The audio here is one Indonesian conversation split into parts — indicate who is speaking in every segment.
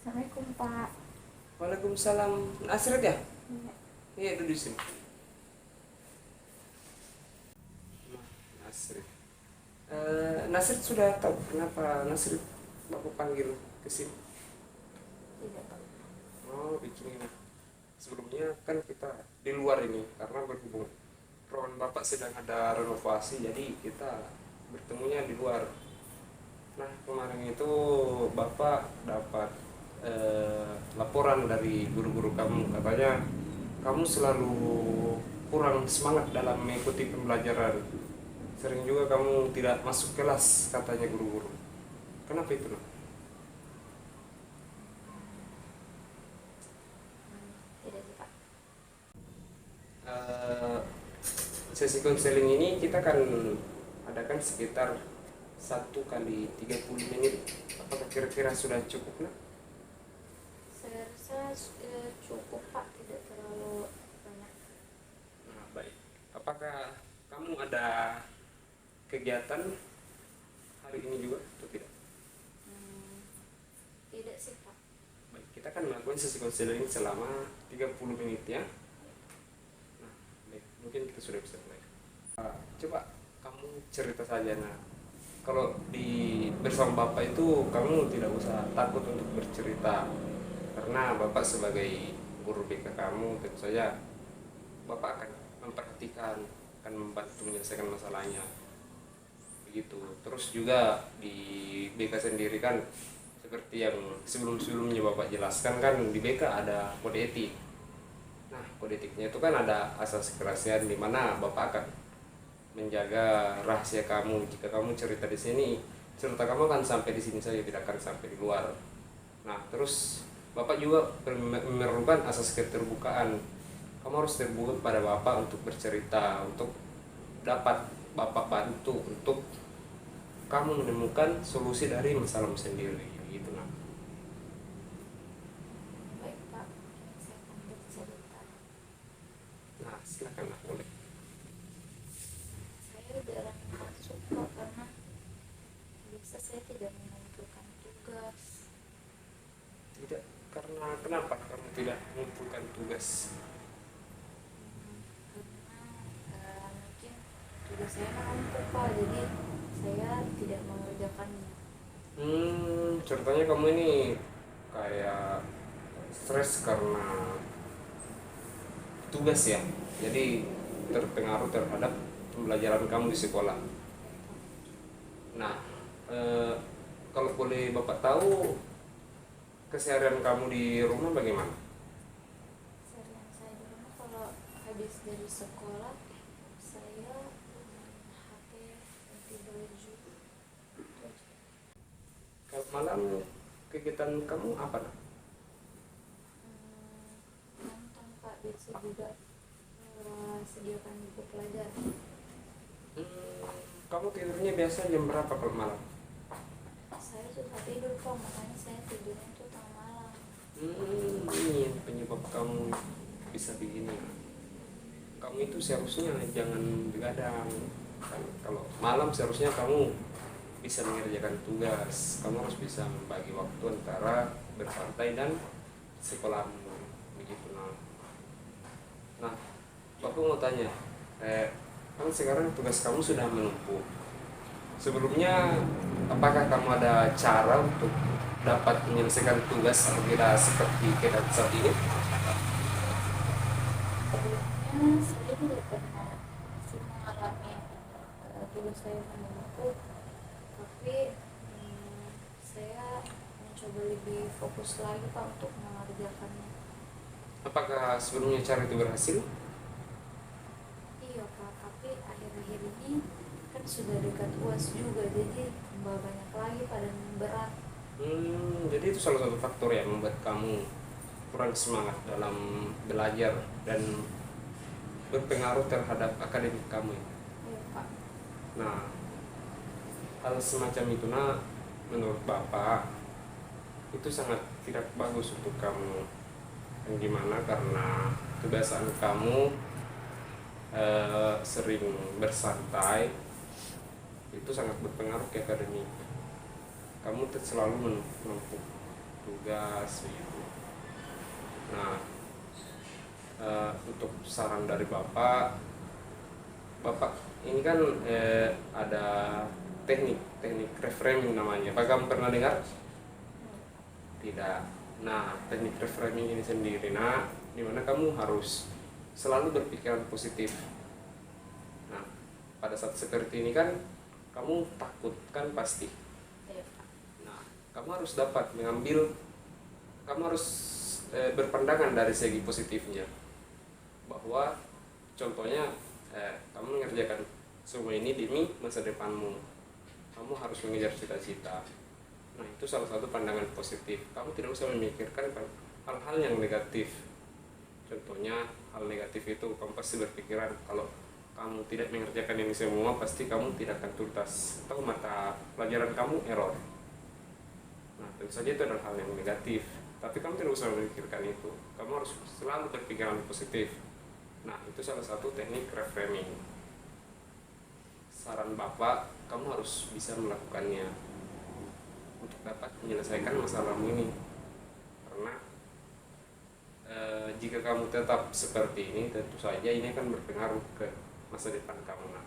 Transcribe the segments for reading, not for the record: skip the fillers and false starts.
Speaker 1: Assalamualaikum Pak.
Speaker 2: Waalaikumsalam. Nasrid ya?
Speaker 1: Iya.
Speaker 2: Iya, duduk di sini. Nah, Nasrid. Nasrid sudah tahu kenapa Nasrid Bapak panggil ke sini?
Speaker 1: Tidak Pak.
Speaker 2: Oh, begini. Sebelumnya kan kita di luar ini karena berhubung ruangan Bapak sedang ada renovasi, jadi kita bertemunya di luar. Nah, kemarin itu Bapak dapat laporan dari guru-guru kamu, katanya kamu selalu kurang semangat dalam mengikuti pembelajaran. Sering juga kamu tidak masuk kelas, katanya guru-guru. Kenapa itu, Nak?
Speaker 1: Tidak sih Pak.
Speaker 2: Eh, Sesi konseling ini kita kan adakan sekitar 1 kali 30 menit. Apakah kira-kira sudah cukup, Nak?
Speaker 1: Saya rasa cukup Pak, tidak terlalu banyak.
Speaker 2: Nah, baik. Apakah kamu ada kegiatan hari ini juga atau tidak?
Speaker 1: Tidak sih Pak.
Speaker 2: Baik, kita akan melakukan sesi konseling selama 30 menit ya. Nah, baik, mungkin kita sudah bisa mulai. Coba kamu cerita saja, nah. Kalau bersama Bapak itu kamu tidak usah takut untuk bercerita. Karena Bapak sebagai guru BK kamu, tentu saja Bapak akan memperhatikan, akan membantu menyelesaikan masalahnya. Begitu. Terus juga di BK sendiri kan seperti yang sebelum-sebelumnya Bapak jelaskan, kan di BK ada kode etik. Nah, kode etiknya itu kan ada asas kerahasiaan di mana Bapak akan menjaga rahasia kamu. Jika kamu cerita di sini, cerita kamu akan sampai di sini saja, tidak akan sampai di luar. Nah, terus Bapak juga memerlukan asas keterbukaan. Kamu harus terbuka pada Bapak untuk bercerita, untuk dapat Bapak bantu untuk kamu menemukan solusi dari masalahmu sendiri, gitu. Nah,
Speaker 1: Baik Pak, saya akan bercerita.
Speaker 2: nah silakan, lah, boleh.
Speaker 1: Saya jarang masuk Pak karena biasa saya tidak mengumpulkan tugas.
Speaker 2: Tidak, karena kenapa kamu tidak mengumpulkan tugas?
Speaker 1: Karena mungkin tugas saya menumpuk Pak, jadi saya tidak mengerjakannya.
Speaker 2: Ceritanya kamu ini kayak stres karena tugas ya, jadi terpengaruh terhadap pembelajaran kamu di sekolah. Nah, kalau boleh Bapak tahu keseharian kamu di rumah bagaimana?
Speaker 1: Seharian saya di rumah kalau habis dari sekolah saya main HP, ganti baju, itu aja.
Speaker 2: Kalau malam kegiatan kamu apa, Nak?
Speaker 1: Nonton Pak, biasa juga sediakan buku pelajaran.
Speaker 2: Kamu tidurnya biasa jam berapa kalau malam?
Speaker 1: Saya suka tidur Pak, makanya saya tidurnya itu tengah malam.
Speaker 2: Ini yang penyebab kamu bisa begini. Kamu itu seharusnya jangan begadang. Kan kalau malam seharusnya kamu bisa mengerjakan tugas. Kamu harus bisa membagi waktu antara bersantai dan sekolahmu, begitu. Nah, aku mau tanya, kan sekarang tugas kamu sudah menumpuk. Sebelumnya, apakah kamu ada cara untuk dapat menyelesaikan tugas berbeda seperti keadaan saat ini?
Speaker 1: Sebelumnya saya tidak pernah sih mengalami tugas saya menumpuk, tapi saya mencoba lebih fokus lagi Pak untuk mengerjakannya.
Speaker 2: Apakah sebelumnya cara itu berhasil?
Speaker 1: Iya Pak, tapi akhir-akhir ini kan sudah dekat UAS juga, jadi tambah banyak lagi pada berat.
Speaker 2: Jadi itu salah satu faktor yang membuat kamu kurang semangat dalam belajar dan berpengaruh terhadap akademik kamu.
Speaker 1: Iya Pak.
Speaker 2: Nah, hal semacam itu, nah, menurut Bapak itu sangat tidak bagus untuk kamu. Yang gimana? Karena kebiasaan kamu sering bersantai itu sangat berpengaruh ke akademik. Kamu selalu menumpuk tugas tegas begitu. Nah, untuk saran dari Bapak ini kan ada teknik reframing namanya. Apakah kamu pernah dengar? Tidak. Nah, teknik reframing ini sendiri, dimana kamu harus selalu berpikiran positif. Nah, pada saat seperti ini kan kamu takut kan pasti. Nah, kamu harus berpandangan dari segi positifnya, bahwa contohnya kamu mengerjakan semua ini demi masa depanmu, kamu harus mengejar cita-cita. Nah, itu salah satu pandangan positif. Kamu tidak usah memikirkan hal-hal yang negatif. Contohnya hal negatif itu kamu pasti berpikiran kalau kamu tidak mengerjakan ini semua pasti kamu tidak akan tuntas atau mata pelajaran kamu error. Nah, tentu saja itu adalah hal yang negatif, tapi kamu tidak usah memikirkan itu. Kamu harus selalu berpikiran positif. Nah, itu salah satu teknik reframing. Saran Bapak, kamu harus bisa melakukannya untuk dapat menyelesaikan masalahmu ini. Karena jika kamu tetap seperti ini, tentu saja ini akan berpengaruh ke masa depan kamu.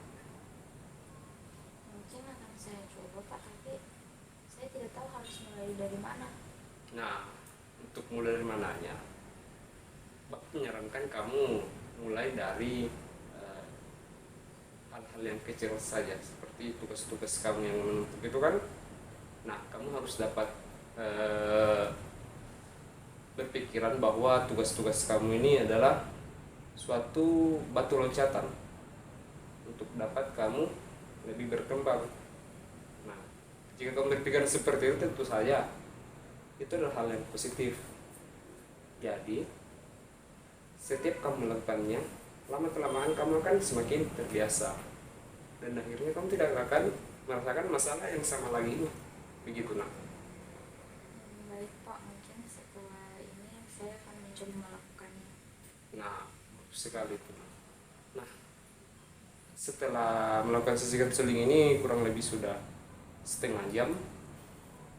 Speaker 1: Mungkin akan saya coba Pak, tapi saya tidak tahu harus mulai dari mana.
Speaker 2: Nah, untuk mulai dari mananya, Bapak menyarankan kamu mulai dari hal-hal yang kecil saja, seperti tugas-tugas kamu yang menumpuk itu kan. Nah, kamu harus dapat berpikiran bahwa tugas-tugas kamu ini adalah suatu batu loncatan untuk dapat kamu lebih berkembang. Nah, jika kamu berpikir seperti itu, tentu saja itu adalah hal yang positif. Jadi, setiap kamu melakukannya, lama-kelamaan kamu akan semakin terbiasa, dan akhirnya kamu tidak akan merasakan masalah yang sama lagi. Begitu,
Speaker 1: Baik Pak, mungkin setelah ini saya akan mencoba melakukannya.
Speaker 2: Nah, bagus sekali itu. Nah, setelah melakukan sesi konseling ini kurang lebih sudah setengah jam,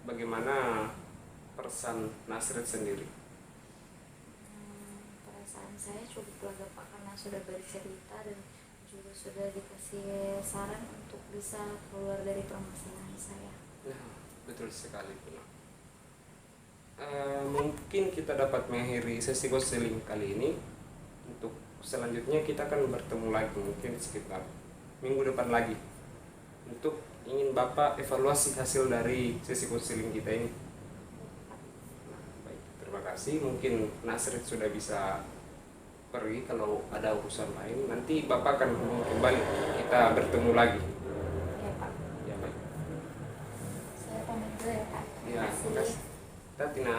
Speaker 2: bagaimana perasaan Nasrid sendiri?
Speaker 1: Perasaan saya cukup lega Pak, karena sudah bercerita dan juga sudah dikasih saran untuk bisa keluar dari permasalahan saya.
Speaker 2: Nah, betul sekali itu. Mungkin kita dapat mengakhiri sesi konseling kali ini. Untuk selanjutnya kita akan bertemu lagi mungkin sekitar minggu depan lagi untuk ingin Bapak evaluasi hasil dari sesi konseling kita ini. Nah, baik, terima kasih. Mungkin Nasrid sudah bisa pergi, kalau ada urusan lain nanti Bapak akan hubungi kembali, kita bertemu lagi.
Speaker 1: Ya Pak.
Speaker 2: Ya, baik.
Speaker 1: Saya pamit dulu ya Pak.
Speaker 2: Ya,
Speaker 1: Terima kasih.
Speaker 2: terima kasih. Tatina.